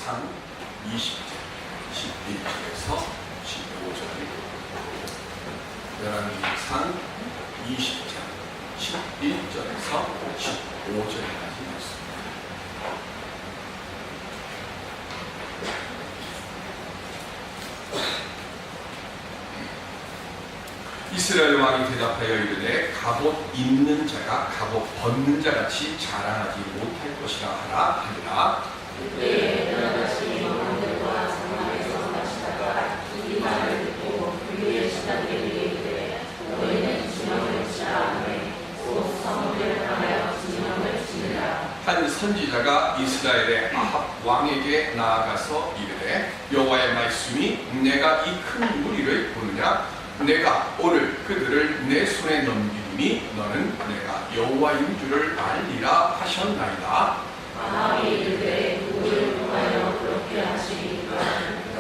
상 20장 11절에서 15절, 열왕기상 20장 11절에서 15절까지 있습니다. 이스라엘 왕이 대답하여 이르되 갑옷 입는 자가 갑옷 벗는 자 같이 자랑하지 못할 것이라 하라 하니라. 그때 다시 왕들과 상하에서 마시다가 이 말을 듣고 그의 신하들에게 이르되 너희는 진영을 치라 하매 곧 성문을 향하여 진영을 치니라. 한 선지자가 이스라엘의 아합 왕에게 나아가서 이르되 여호와의 말씀이 내가 이 큰 무리를 보느냐? 내가 오늘 그들을 내 손에 넘기니 너는 내가 여호와인 줄을 알리라 하셨나이다. 아합이 이르되 누구를 통하여 그렇게 하시리까?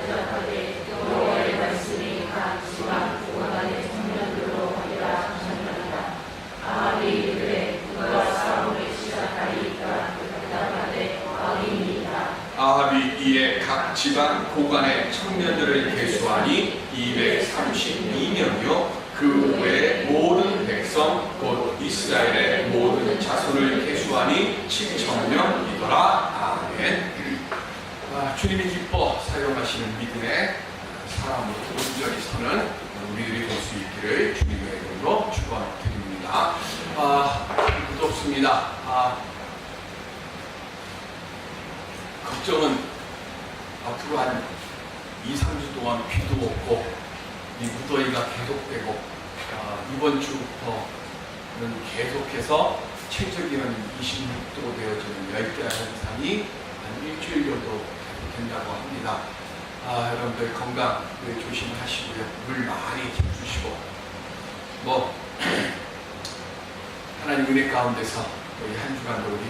대답하되 여호와의 말씀이 각 지방 고관의 청년들로 하리라 하셨나이다. 아합이 이르되 누가 싸움을 시작하리까? 대답하되 왕이니이다. 아합이 이에 각 지방 고관의 청년들을 계수하니 232명이요 그 외의 모든 백성 곧 이스라엘의 모든 자손을 계수하니 7,000명이더라. 아멘. 주님이 기뻐 사용하시는 믿음의 사람으로 온전히 서는 우리들이 볼 수 있기를 주님의 이름으로 축원드립니다. 무덥습니다. 걱정은 앞으로 한 2-3주 동안 비도 없고 이 무더위가 계속되고 이번 주부터는 계속해서 최저기온 26도 되어지는 열대 현상이 한 일주일 정도 된다고 합니다. 여러분들 건강 조심하시고요. 물 많이 주시고 하나님 은혜 가운데서 우리 한 주간도 우리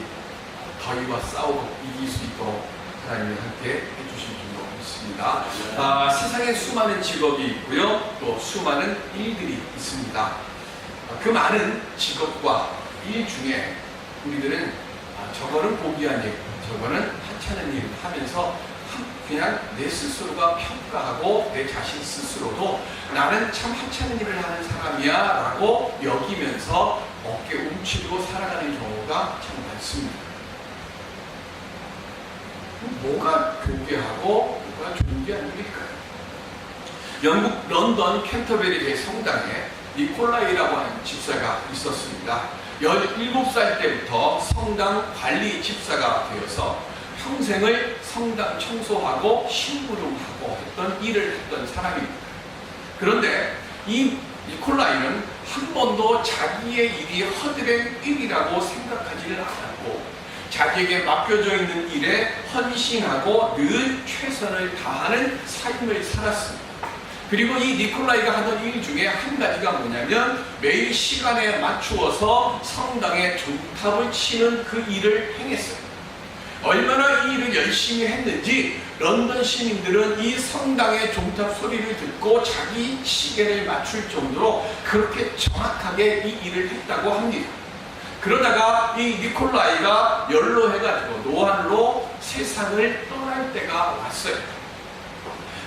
더위와 싸우고 이길 수 있도록 하나님이 함께 해주실 줄로 믿습니다. 세상에 수많은 직업이 있고요. 또 수많은 일들이 있습니다. 그 많은 직업과 일 중에 우리들은 저거는 고귀한 일, 저거는 하찮은 일을 하면서 그냥 내 스스로가 평가하고 내 자신 스스로도 나는 참 하찮은 일을 하는 사람이야 라고 여기면서 어깨 움츠리고 살아가는 경우가 참 많습니다. 뭐가 교괴하고 뭐가 존귀한 일일까요? 영국 런던 캔터베리 성당에 니콜라이라고 하는 집사가 있었습니다. 17살 때부터 성당 관리 집사가 되어서 평생을 성당 청소하고 심부름하고 했던 일을 했던 사람입니다. 그런데 이 니콜라이는 한 번도 자기의 일이 허드렛 일이라고 생각하지를 않았고 자기에게 맡겨져 있는 일에 헌신하고 늘 최선을 다하는 삶을 살았습니다. 그리고 이 니콜라이가 하던 일 중에 한 가지가 뭐냐면 매일 시간에 맞추어서 성당에 종탑을 치는 그 일을 행했어요. 얼마나 이 일을 열심히 했는지 런던 시민들은 이 성당의 종탑 소리를 듣고 자기 시계를 맞출 정도로 그렇게 정확하게 이 일을 했다고 합니다. 그러다가 이 니콜라이가 연로해가지고 노안으로 세상을 떠날 때가 왔어요.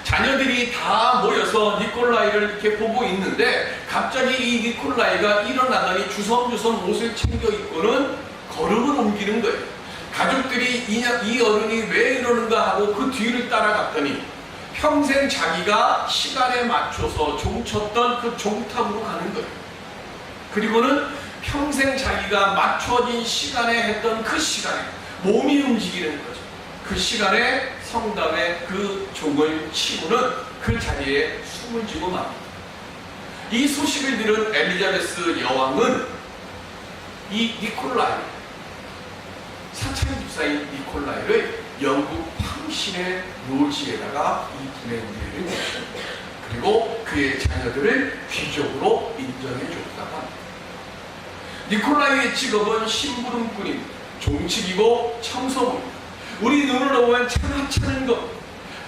자녀들이 다 모여서 니콜라이를 이렇게 보고 있는데 갑자기 이 니콜라이가 일어나더니 주섬주섬 옷을 챙겨 입고는 걸음을 옮기는 거예요. 가족들이 이 어른이 왜 이러는가 하고 그 뒤를 따라갔더니 평생 자기가 시간에 맞춰서 종쳤던 그 종탑으로 가는 거예요. 그리고는 평생 자기가 맞춰진 시간에 했던 그 시간에 몸이 움직이는 거죠. 그 시간에 성당에 그 종을 치고는 그 자리에 숨을 지고 맙니다. 이 소식을 들은 엘리자베스 여왕은 이 니콜라이, 사찰 집사인 니콜라이를 영국 황실의 묘지에다가 이 분의 우리를 모셨고 그리고 그의 자녀들을 귀족으로 인정해 줬다고 합니다. 니콜라이의 직업은 심부름꾼입니다. 종칙이고 청소부입니다. 우리 눈으로 보면 참 하찮은 것.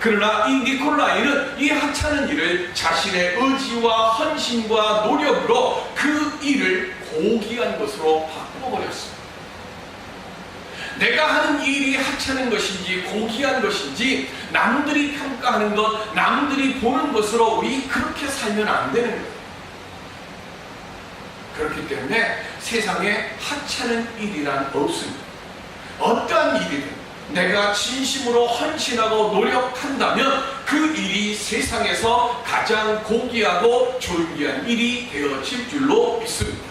그러나 이 니콜라이는 이 하찮은 일을 자신의 의지와 헌신과 노력으로 그 일을 고귀한 것으로 바꿔버렸습니다. 내가 하는 일이 하찮은 것인지 고귀한 것인지 남들이 평가하는 것, 남들이 보는 것으로 우리 그렇게 살면 안 되는 거예요. 그렇기 때문에 세상에 하찮은 일이란 없습니다. 어떠한 일이든 내가 진심으로 헌신하고 노력한다면 그 일이 세상에서 가장 고귀하고 존귀한 일이 되어질 줄로 믿습니다.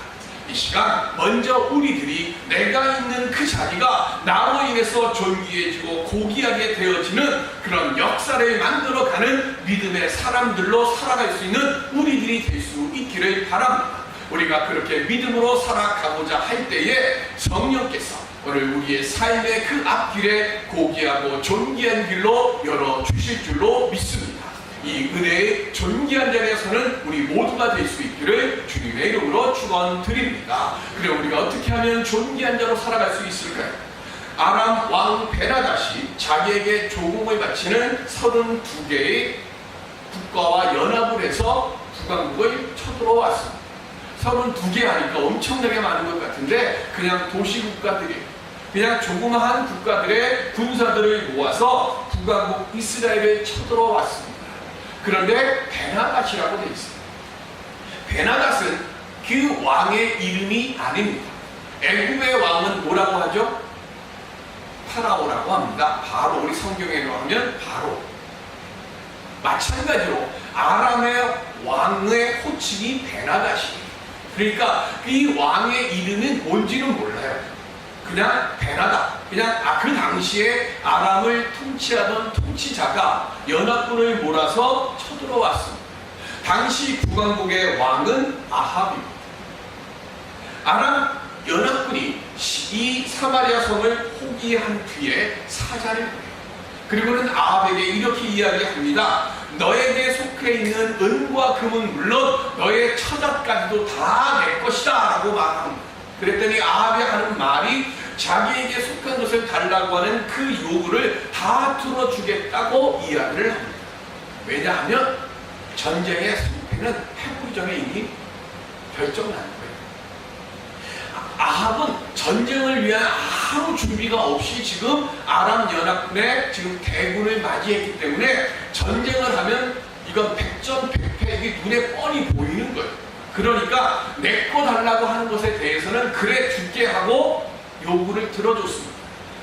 이 시간 먼저 우리들이 내가 있는 그 자리가 나로 인해서 존귀해지고 고귀하게 되어지는 그런 역사를 만들어가는 믿음의 사람들로 살아갈 수 있는 우리들이 될 수 있기를 바랍니다. 우리가 그렇게 믿음으로 살아가고자 할 때에 성령께서 오늘 우리의 삶의 그 앞길에 고귀하고 존귀한 길로 열어주실 줄로 믿습니다. 이 은혜의 존귀한 자리에서는 우리 모두가 될 수 있기를 주님의 이름으로 축원드립니다. 그래 우리가 어떻게 하면 존귀한 자로 살아갈 수 있을까요? 아람 왕 베나닷이 자기에게 조공을 바치는 32개의 국가와 연합을 해서 북왕국을 쳐들어왔습니다. 32개 하니까 엄청나게 많은 것 같은데 그냥 도시국가들이 그냥 조그마한 국가들의 군사들을 모아서 북왕국 이스라엘을 쳐들어왔습니다. 그런데 베나닷이라고 되어 있습니다. 베나닷은 그 왕의 이름이 아닙니다. 애굽의 왕은 뭐라고 하죠? 파라오라고 합니다. 바로 우리 성경에 나오면 바로. 마찬가지로 아람의 왕의 호칭이 베나닷이에요. 그러니까 이 왕의 이름은 뭔지는 몰라요. 그냥 베나닷, 그냥 그 당시에 아람을 통치하던 통치자가 연합군을 몰아서 쳐들어왔습니다. 당시 북왕국의 왕은 아합입니다. 아람 연합군이 이 사마리아 성을 포기한 뒤에 사자를 보내요. 그리고는 아합에게 이렇게 이야기합니다. 너에게 속해 있는 은과 금은 물론 너의 처자까지도 다 내 것이다 라고 말합니다. 그랬더니 아합이 하는 말이 자기에게 속한 것을 달라고 하는 그 요구를 다 들어주겠다고 이야기를 합니다. 왜냐하면 전쟁의 승패는 해보기 전에 이미 결정난 거예요. 아합은 전쟁을 위한 아무 준비가 없이 지금 아람 연합군의 지금 대군을 맞이했기 때문에 전쟁을 하면 이건 백전백패, 이게 눈에 뻔히 보이는 거예요. 그러니까 내 거 달라고 하는 것에 대해서는 그래 줄게 하고 요구를 들어줬습니다.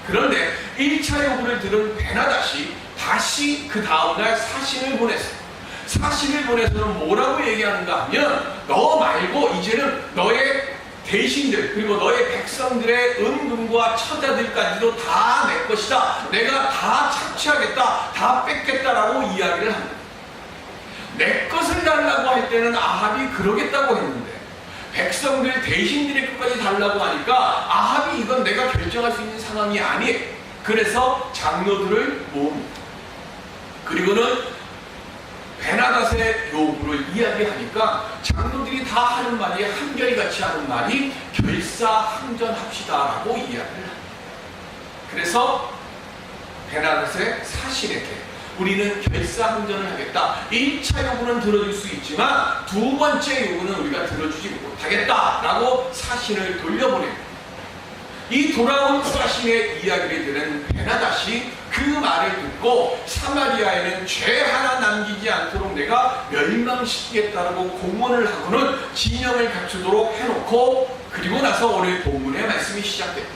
그런데 1차 요구를 들은 베나닷이 다시 그 다음날 사신을 보냈어요. 사신을 보내서는 뭐라고 얘기하는가 하면 너 말고 이제는 너의 대신들 그리고 너의 백성들의 은금과 처자들까지도 다 내 것이다. 내가 다 착취하겠다. 다 뺏겠다라고 이야기를 합니다. 내 것을 달라고 할 때는 아합이 그러겠다고 했는데 백성들 대신들의 것까지 달라고 하니까 아합이 이건 내가 결정할 수 있는 상황이 아니에요. 그래서 장로들을 모읍니다. 그리고는 베나닷의 요구를 이야기하니까 장로들이 다 하는 말이 한결같이 하는 말이 결사항전합시다라고 이야기를 합니다. 그래서 베나닷의 사신에게 우리는 결사항전을 하겠다. 1차 요구는 들어줄 수 있지만 두 번째 요구는 우리가 들어주지 못하겠다라고 사신을 돌려보냅니다. 이 돌아온 사신의 이야기를 들은 베나닷이 그 말을 듣고 사마리아에는 죄 하나 남기지 않도록 내가 멸망시키겠다라고 공언을 하고는 진영을 갖추도록 해놓고 그리고 나서 오늘 본문의 말씀이 시작됩니다.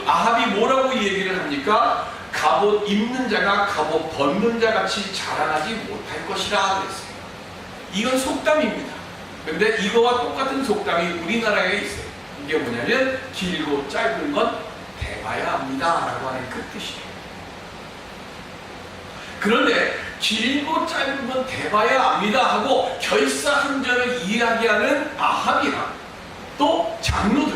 아합이 뭐라고 얘기를 합니까? 갑옷 입는 자가 갑옷 벗는 자 같이 자라나지 못할 것이라 그랬어요. 이건 속담입니다. 근데 이거와 똑같은 속담이 우리나라에 있어요. 이게 뭐냐면 길고 짧은 건 대봐야 합니다 라고 하는 그 뜻이에요. 그런데 길고 짧은 건 대봐야 합니다 하고 결사항전을 이야기하는 아합이랑 또 장로들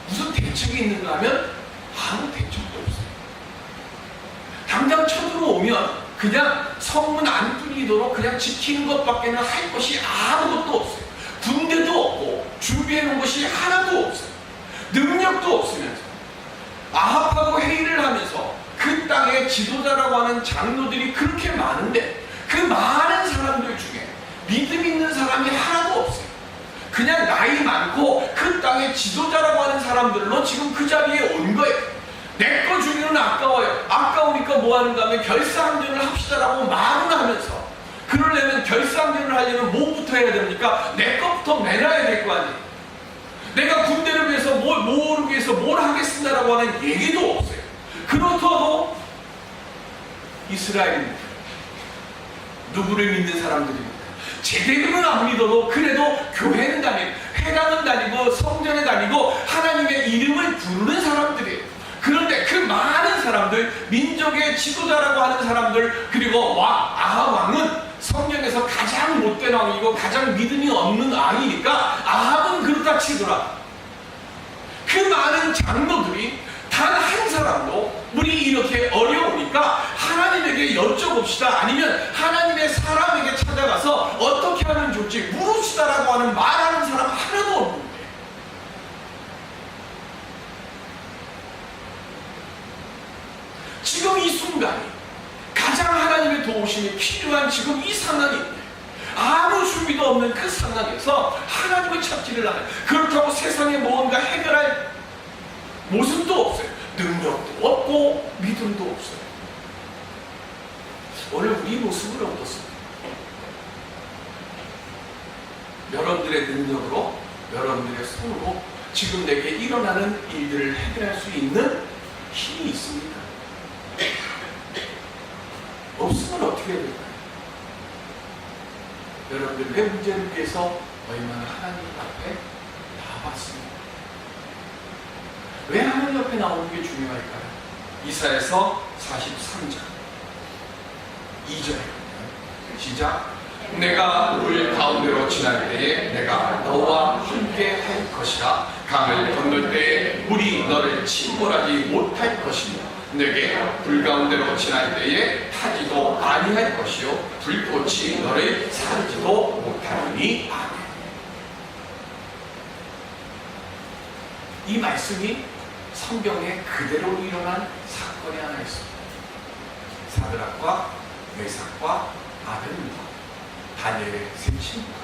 무슨 대책이 있는가 하면 아무 대책도 없어요. 당장 쳐들어오면 그냥 성문 안 뚫리도록 그냥 지키는 것밖에는 할 것이 아무것도 없어요. 군대도 없고 준비해 놓은 것이 하나도 없어요. 능력도 없으면서 아합하고 회의를 하면서 그 땅의 지도자라고 하는 장로들이 그렇게 많은데 그 많은 사람들 중에 믿음 있는 사람이 하나도 없어요. 그냥 나이 많고 그 땅 성당의 지도자라고 하는 사람들로 지금 그 자리에 온 거예요. 내 거 주기는 아까워요. 아까우니까 뭐 하는가 하면 결사항전을 합시다라고 말은 하면서, 그러려면 결사항전을 하려면 뭐부터 해야 됩니까? 내 것부터 내놔야 될 거 아니에요. 내가 군대를 위해서 모으기 위해서 뭘 하겠습니다라고 하는 얘기도 없어요. 그렇다고 이스라엘입니다. 누구를 믿는 사람들입니까? 제대로는 안 믿어도 그래도 교회는 다니고 회당은 다니고 성전에 다니고 하나님의 이름을 부르는 사람들이에요. 그런데 그 많은 사람들, 민족의 지도자라고 하는 사람들, 그리고 아합 왕은 성경에서 가장 못된 왕이고 가장 믿음이 없는 왕이니까 아합은 그렇다 치더라. 그 많은 장로들이 단 한 사람도 우리 이렇게 어려우니까 하나님에게 여쭤봅시다, 아니면 하나님의 사람에게 찾아가서 어떻게 하면 좋지 물읍시다라고 하는 말하는 사람 하나도 없는데, 지금 이 순간이 가장 하나님의 도우심이 필요한 지금 이 상황인데 아무 준비도 없는 그 상황에서 하나님을 찾지를 않아요. 그렇다고 세상에 무언가 해결할 모습도 없어요. 능력도 없고 믿음도 없어요. 오늘 우리 모습은 어떻습니까? 여러분들의 능력으로, 여러분들의 손으로 지금 내게 일어나는 일들을 해결할 수 있는 힘이 있습니까? 없으면 어떻게 해야 될까요? 여러분들 내 문제를 위해서 얼마나 하나님 앞에 나와봤습니다. 왜 하나님 앞에 나오는 게 중요할까요? 이사야서 43장 2절에 시작. 내가 물 가운데로 지날 때에 내가 너와 함께 할 것이라. 강을 건널 때에 물이 너를 침몰하지 못할 것이며 내게 불 가운데로 지날 때에 타지도 아니할 것이요 불꽃이 너를 사르지도 못하리니. 아멘. 이 말씀이 성경에 그대로 일어난 사건이 하나 있습니다. 사드락과 메삭과 아벤노고 다니엘의 세 친구가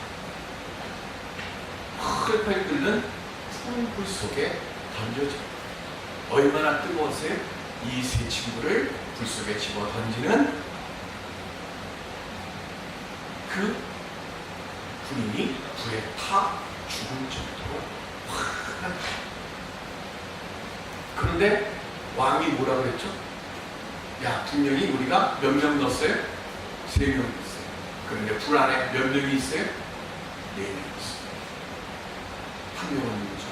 펄펄 끓는 푸른 불 속에 던져집니다. 얼마나 뜨거웠어요? 이 세 친구를 불 속에 집어 던지는 그 군인이 불에 타 죽을 정도로 환한. 그런데 왕이 뭐라고 했죠? 야, 분명히 우리가 몇 명 넣었어요? 3명 넣었어요. 그런데 불 안에 몇 명이 있어요? 4명 있어요. 한 명은 누구죠?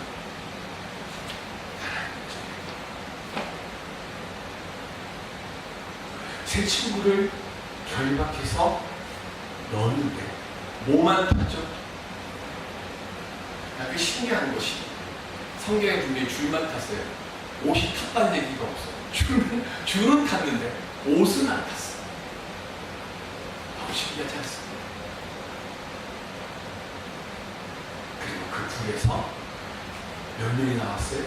세 친구를 결박해서 넣었는데 뭐만 탔죠? 그 신기한 것이 성경에 분명히 줄만 탔어요. 옷이 탔다는 얘기가 없어요. 줄은 탔는데 옷은 안 탔어요. 너무 신기하지 않습니까? 그리고 그 불에서 몇 명이 나왔어요?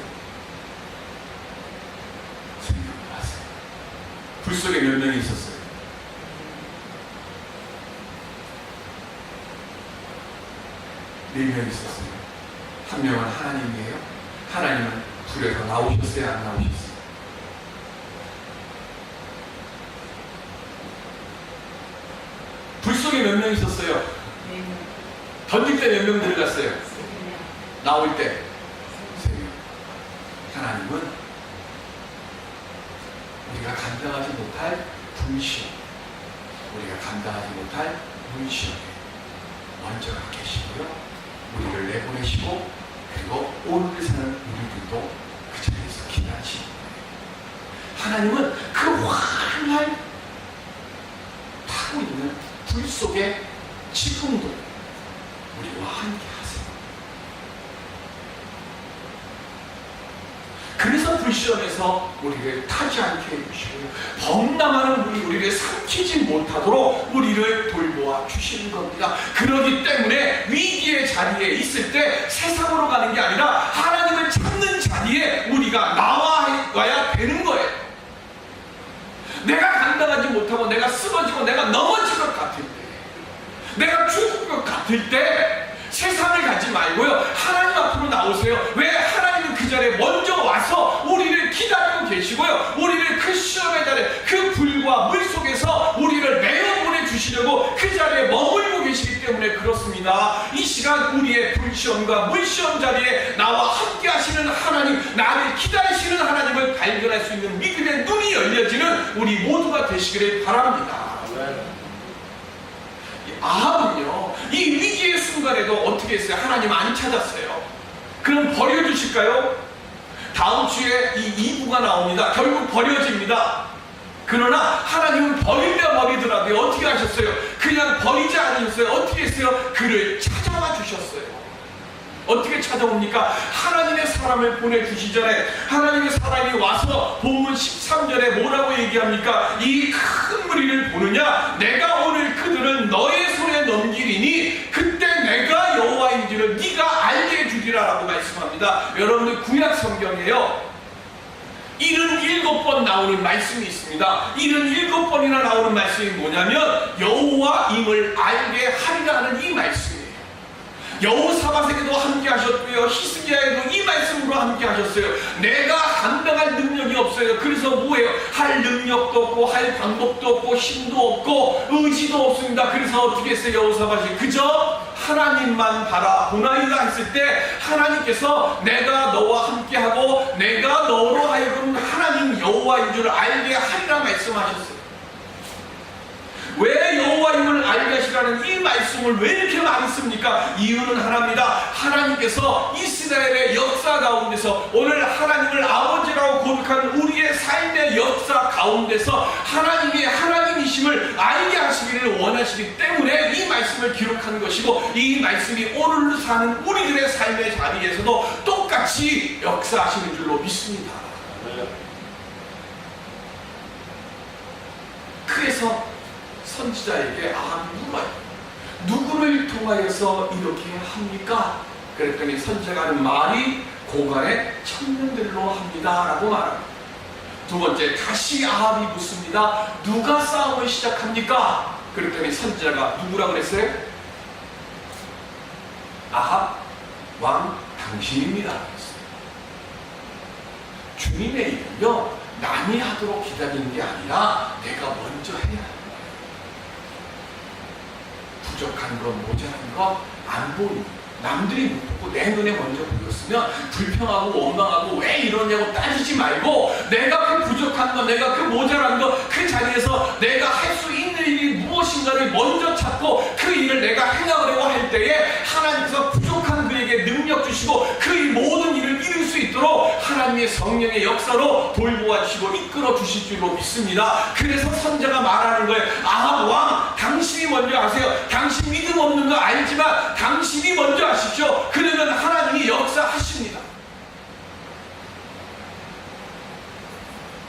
3명 나왔어요. 불 속에 몇 명이 있었어요? 4명이 있었어요. 한 명은 하나님이에요. 하나님은 불에서 나오셨어요? 안 나오셨어요? 불 속에 몇 명 있었어요? 던질 때 몇 명 들어갔어요? 나올 때 3명. 하나님은 우리가 감당하지 못할 불시험, 우리가 감당하지 못할 문시험에 먼저 가 계시고요, 우리를 내보내시고, 그리고 오늘 사는 우리들도 그 자리에서 기다리시는 거예요. 하나님은 그 활활 타고 있는 불 속에 지금도 우리와 함께 하세요. 그래서 불시험에서 우리를 타지 않게 해주시고요, 범람하는 물이 우리를 삼키지 못하도록 우리를 돌보아 주시는 겁니다. 그렇기 때문에 위기의 자리에 있을 때 세상으로 가는 게 아니라 하나님을 찾는 자리에 우리가 나와야 되는 거예요. 내가 감당하지 못하고 내가 쓰러지고 내가 넘어질 것 같을 때, 내가 죽을 것 같을 때 세상을 가지 말고요, 하나님 앞으로 나오세요. 왜 하나님은 그 자리에 먼저 와서 우리를 기다리고 계시고요. 우리를 그 시험의 자리에 그 불과 물 속에서 우리를 내어 보내주시려고 그 자리에 머물고 계시기 때문에 그렇습니다. 이 시간 우리의 불시험과 물시험 자리에 나와 함께 하시는 하나님, 나를 기다리시는 하나님을 발견할 수 있는 믿음의 눈이 열려지는 우리 모두가 되시기를 바랍니다. 아합은요, 이 위기의 순간에도 어떻게 했어요? 하나님 안 찾았어요. 그럼 버려주실까요? 다음 주에 이 2부가 나옵니다. 결국 버려집니다. 그러나 하나님은 버리더라도 어떻게 하셨어요? 그냥 버리지 않으셨어요. 어떻게 했어요? 그를 찾아와 주셨어요. 어떻게 찾아옵니까? 하나님의 사람을 보내주시 전에 하나님의 사람이 와서 본문 13절에 뭐라고 얘기합니까? 이 큰 무리를 보느냐? 내가 오늘 그들을 너의 손에 넘기리니 그때 내가 여호와인지를 네가 알게 해주리라 라고 말씀합니다. 여러분들 구약 성경이에요. 77번 나오는 말씀이 있습니다. 77번이나 나오는 말씀이 뭐냐면 여호와임을 알게 하리라는 이 말씀이에요. 여호사밧에게도 함께 하셨고요, 히스기야에도 이 말씀으로 함께 하셨어요. 내가 감당할 능력이 없어요. 그래서 뭐예요? 할 능력도 없고 할 방법도 없고 힘도 없고 의지도 없습니다. 그래서 어떻게 했어요? 여호사밧이 그저 하나님만 바라보나이다 했을 때 하나님께서 내가 너와 함께하고 내가 너로 하여금 하나님 여호와인 줄 알게 하리라 말씀하셨어요. 왜 여호와임을 알게 하시라는 이 말씀을 왜 이렇게 많이 씁니까? 이유는 하나입니다. 하나님께서 이스라엘의 역사 가운데서 오늘 하나님을 아버지라고 고백하는 우리의 삶의 역사 가운데서 하나님이 하나님이심을 알게 하시기를 원하시기 때문에 이 말씀을 기록하는 것이고, 이 말씀이 오늘 사는 우리들의 삶의 자리에서도 똑같이 역사하시는 줄로 믿습니다. 그래서 선지자에게 아합이 물어요. 누구를 통하여서 이렇게 합니까? 그랬더니 선지자가 하는 말이 고관의 청년들로 합니다 라고 말합니다. 두 번째, 다시 아합이 묻습니다. 누가 싸움을 시작합니까? 그랬더니 선지자가 누구라고 그랬어요? 아합 왕 당신입니다. 주님의 일은요, 남이 하도록 기다리는 게 아니라 내가 먼저 해야 합니다. 부족한 것, 모자란 것 안 보이고 남들이 못 보고 내 눈에 먼저 보였으면 불평하고 원망하고 왜 이러냐고 따지지 말고, 내가 그 부족한 것, 내가 그 모자란 것, 그 자리에서 내가 할 수 있는 일이 무엇인가를 먼저 찾고 그 일을 내가 행하려고 할 때에 하나님께서 부족한 그에게 능력 주시고 그 모든 일을 이룰 수 있도록 하나님의 성령의 역사로 돌보아 주시고 이끌어 주실 줄로 믿습니다. 그래서 선자가 말하는 거예요. 아합 왕, 당신이 먼저 하세요. 당신 믿음 없는 거 알지만 당신이 먼저 하십시오. 그러면 하나님이 역사하십니다.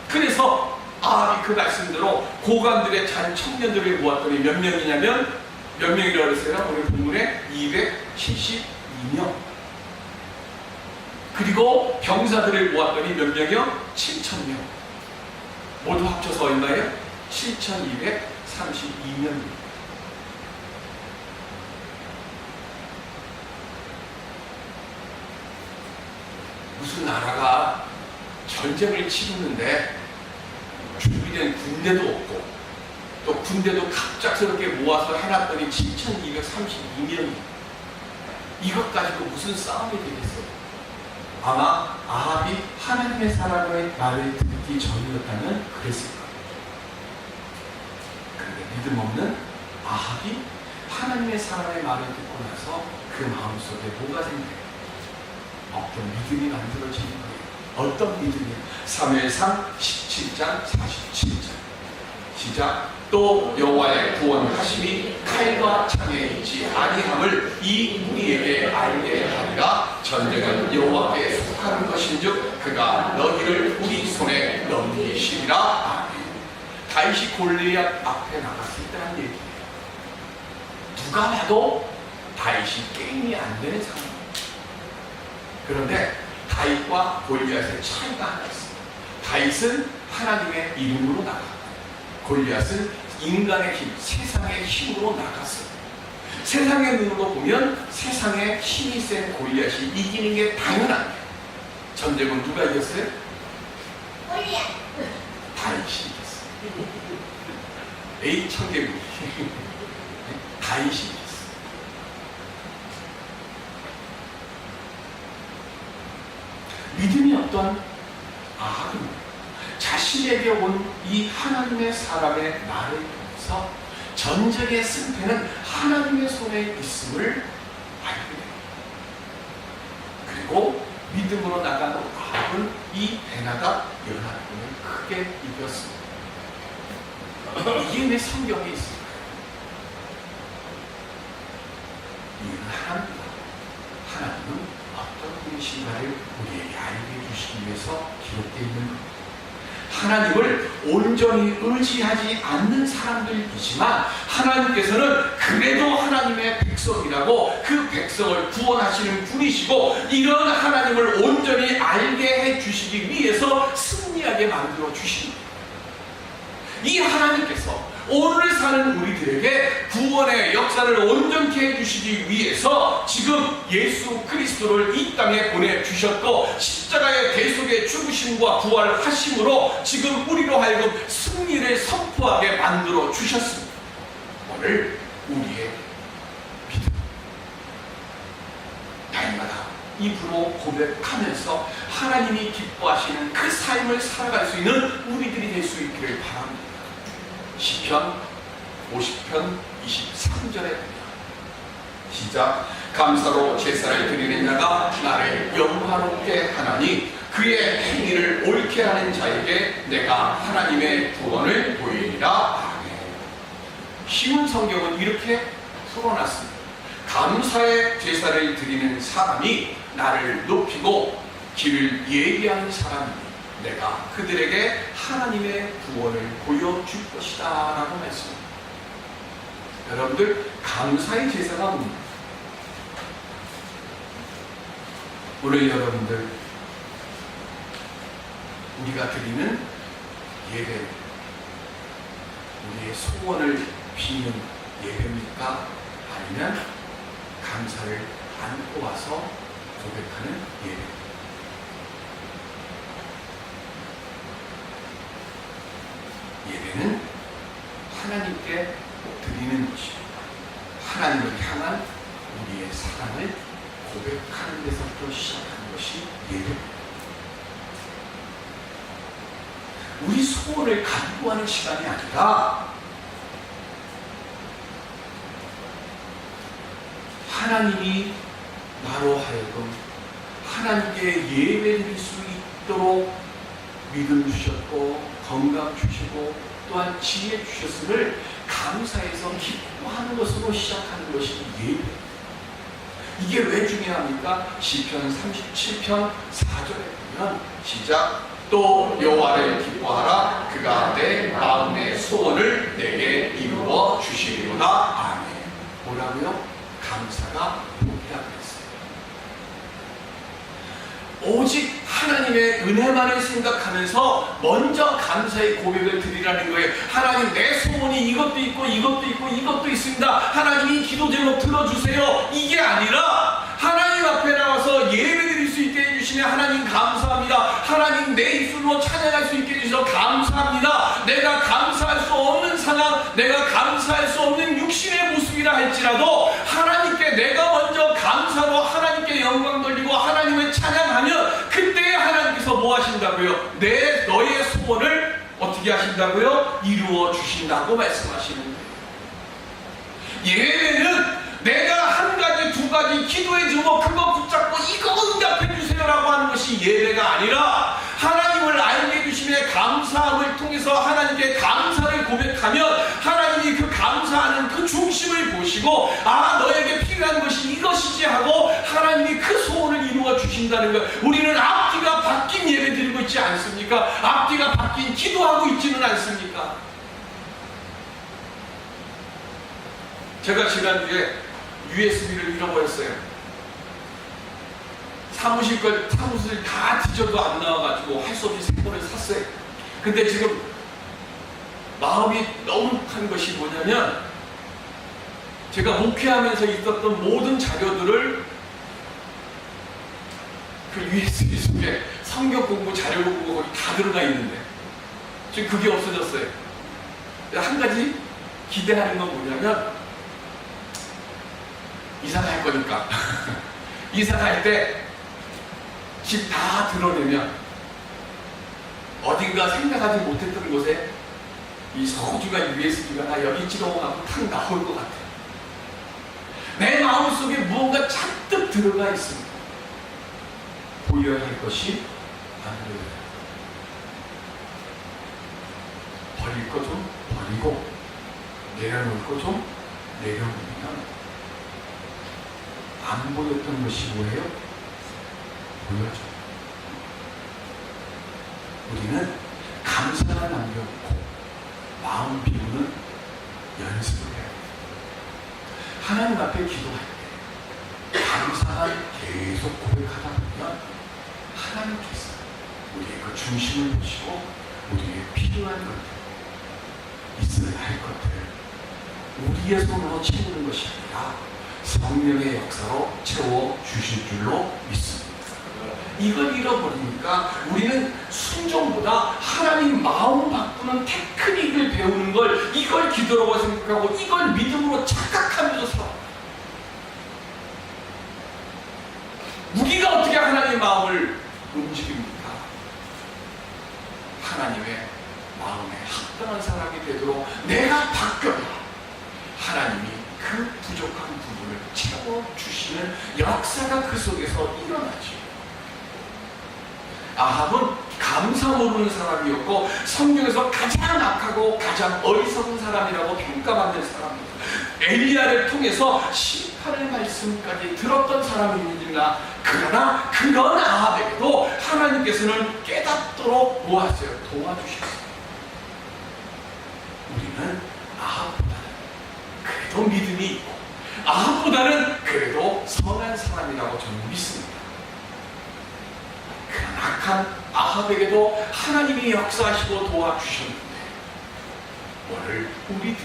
그래서 아합이 그 말씀대로 고관들의 잔 청년들을 모았더니 몇 명이냐면, 몇 명이라고 했어요? 오늘 본문에 272명. 그리고 병사들을 모았더니 몇 명이요? 7,000명. 모두 합쳐서 얼마예요? 7,232명입니다. 무슨 나라가 전쟁을 치르는데 준비된 군대도 없고 또 군대도 갑작스럽게 모아서 해놨더니 7,232명이, 이것 가지고 무슨 싸움이 되겠어요? 아마 아합이 하나님의 사람의 말을 듣기 전이었다면 그랬을 거예요. 그런데 믿음 없는 아합이 하나님의 사람의 말을 듣고 나서 그 마음속에 뭐가 생겨요? 어떤 믿음이 만들어지는 거예요. 어떤 믿음이요? 사무엘상 17장 47절 시작. 또 여호와의 구원하심이 칼과 창에 있지 아니함을 이 무리에게 알게 하리라. 전쟁은 여호와께 속하는 것인즉 그가 너희를 우리 손에 넘기시리라. 아멘. 다윗이 골리앗 앞에 나갔을 때 한 얘기예요. 누가 봐도 다윗이 게임이 안 되는 상황. 그런데 다윗과 골리앗의 차이가 하나 있습니다. 다윗은 하나님의 이름으로 나갔고 골리앗은 인간의 힘, 세상의 힘으로 나갔어요. 세상의 눈으로 보면 세상에 힘이 센 골리앗이 이기는 게 당연한 거예요. 전쟁은 누가 이겼어요? 다윗이 이겼어요. 에이 청개구리 다윗이 이겼어요. 믿음이 어떤 자신에게 온 이 하나님의 사람의 말을 통해서 전쟁의 승패는 하나님의 손에 있음을 알게 됩니다. 그리고 믿음으로 나간 아합은 이 베나답 연합군을 크게 이겼습니다. 이게 내 성경에 있습니다. 이유는 하나입니다. 하나님은 어떤 분이신가를 우리에게 알게 해주시기 위해서 기록되어 있는 겁니다. 하나님을 온전히 의지하지 않는 사람들이지만 하나님께서는 그래도 하나님의 백성이라고 그 백성을 구원하시는 분이시고 이런 하나님을 온전히 알게 해주시기 위해서 승리하게 만들어 주십니다. 이 하나님께서 오늘 사는 우리들에게 구원의 역사를 온전케 해주시기 위해서 지금 예수 그리스도를 이 땅에 보내주셨고 십자가의 대속의 죽으심과 부활하심으로 지금 우리로 하여금 승리를 선포하게 만들어 주셨습니다. 오늘 우리의 믿음 날마다 입으로 고백하면서 하나님이 기뻐하시는 그 삶을 살아갈 수 있는 우리들이 될 수 있기를 바랍니다. 시편 50편 23절에 시작. 감사로 제사를 드리는 자가 나를 영화롭게 하나니 그의 행위를 옳게 하는 자에게 내가 하나님의 구원을 보이리라. 아멘. 쉬운 성경은 이렇게 풀어놨습니다. 감사의 제사를 드리는 사람이 나를 높이고 길을 예비하는 사람이니 내가 그들에게 하나님의 구원을 보여줄 것이다 라고 말씀합니다. 여러분들 감사의 제사가 뭡니까? 오늘 여러분들 우리가 드리는 예배, 우리의 소원을 비는 예배입니까? 아니면 감사를 안고 와서 고백하는 예배입니까? 예배는 하나님께 드리는 것입니다. 하나님을 향한 우리의 사랑을 고백하는 데서부터 시작하는 것이 예배입니다. 우리 소원을 간구하는 시간이 아니라 하나님이 나로 하여금 하나님께 예배드릴 수 있도록 믿음 주셨고 건강 주시고 또한 지혜 주셨음을 감사해서 기뻐하는 것으로 시작하는 것이 예배. 이게 왜 중요합니까? 시편 37편 4절에 보면 시작. 또 여호와를 기뻐하라. 그가 내 마음의 소원을 내게 이루어 주시리로다. 아멘. 뭐라고요? 감사가 복이라고 했어요. 오직 하나님의 은혜만을 생각하면서 먼저 감사의 고백을 드리라는 거예요. 하나님, 내 소원이 이것도 있고 이것도 있고 이것도 있습니다. 하나님이 기도 제목 들어주세요. 이게 아니라 하나님 앞에 나와서 예배드릴 수 있게 해주시면 하나님 감사합니다. 하나님 내 입술로 찬양할 수 있게 해주셔서 감사합니다. 내가 감사할 수 없는 상황, 내가 감사할 수 없는 육신의 모습이라 할지라도 하나님께 내가 먼저 감사로 하나님께 영광 돌리고 하나님을 찬양하면 그때 하나님께서 뭐 하신다고요? 너의 소원을 어떻게 하신다고요? 이루어 주신다고 말씀하시는 거예요. 예배는 내가 한 가지 두 가지 기도해주고 그거 붙잡고 이거 응답해주세요라고 하는 것이 예배가 아니라 하나님을 알게 해주심에 감사함을 통해서 하나님께 감사를 고백하면 하나님이 그 감사하는 그 중심을 보시고 너에게 필요한 것이 이것이지 하고 하나님이 그 소원을 이루어 주신다는 것. 우리는 앞뒤가 바뀐 예배 드리고 있지 않습니까? 앞뒤가 바뀐 기도하고 있지는 않습니까? 제가 지난주에 USB를 잃어버렸어요. 사무실 다 뒤져도 안 나와가지고 할 수 없이 새 거를 샀어요. 근데 지금 마음이 너무 큰 것이 뭐냐면 제가 목회하면서 있었던 모든 자료들을 그 USB 속에 성경 공부 자료 공부 거기 다 들어가 있는데 지금 그게 없어졌어요. 한 가지 기대하는 건 뭐냐면 이사 갈 거니까 이사 갈 때 집 다 드러내면 어딘가 생각하지 못했던 곳에 이 소중한 USB가 다 여기 찌렁하고 탁 나올 것 같아요. 내 마음속에 무언가 잔뜩 들어가 있습니다. 보여야 할 것이 안 보여요. 버릴 거 좀 버리고 내려놓을 거 좀 내려놓으면 안 보였던 것이 뭐예요? 보여져. 우리는 감사를 남겨놓고 마음 비우는 연습을 해야 돼요. 하나님 앞에 기도할 때 감사를 계속 고백하다 보면 하나님께서 우리의 그 중심을 보시고 우리의 필요한 것들, 있어야 할 것들을 우리의 손으로 채우는 것이 아니라 성령의 역사로 채워 주실 줄로 믿습니다. 이걸 잃어버리니까 우리는 순종보다 하나님 마음 바꾸는 테크닉을 배우는 걸 이걸 기도라고 생각하고 이걸 믿음으로 착각하면서 살아요. 우리가 어떻게 하나님의 마음을 움직입니까? 하나님의 마음에 합당한 사람이 되도록 내가 바뀌어야 하나님이 그 부족한 부분을 채워주시는 역사가 그 속에서 일어나죠. 아합은 감사 모르는 사람이었고 성경에서 가장 악하고 가장 어리석은 사람이라고 평가받는 사람입니다. 엘리야를 통해서 심판의 말씀까지 들었던 사람입니다. 그러나 그런 아합에게도 하나님께서는 깨닫도록 모았어요. 도와주셨어요. 우리는 아합보다는 그래도 믿음이 있고 아합보다는 그래도 선한 사람이라고 저는 믿습니다. 그런 악한 아합에게도 하나님이 역사하시고 도와주셨는데 오늘 우리들이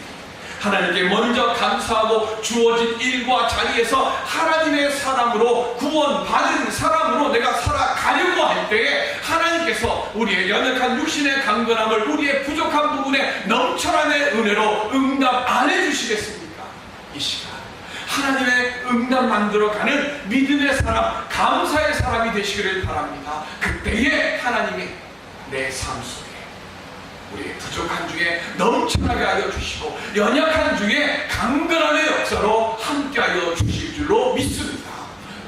하나님께 먼저 감사하고 주어진 일과 자리에서 하나님의 사람으로 구원받은 사람으로 내가 살아가려고 할 때에 하나님께서 우리의 연약한 육신의 강건함을 우리의 부족한 부분에 넘쳐나는 은혜로 응답 안 해주시겠습니까? 이 시간 하나님의 응답 만들어가는 믿음의 사람, 감사의 사람이 되시기를 바랍니다. 그때에 하나님이 내 삶 속에 우리의 부족한 중에 넘쳐나게 하여 주시고 연약한 중에 강건함의 역사로 함께하여 주실 줄로 믿습니다.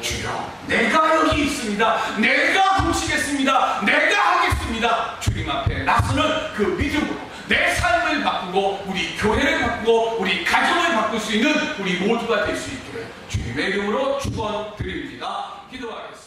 주여, 내가 여기 있습니다. 내가 도우시겠습니다. 내가 하겠습니다. 주님 앞에 나서는 그 믿음으로 내 삶을 바꾸고 우리 교회를 바꾸고 우리 가정을 바꿀 수 있는 우리 모두가 될 수 있기를 주님의 이름으로 축원드립니다. 기도하겠습니다.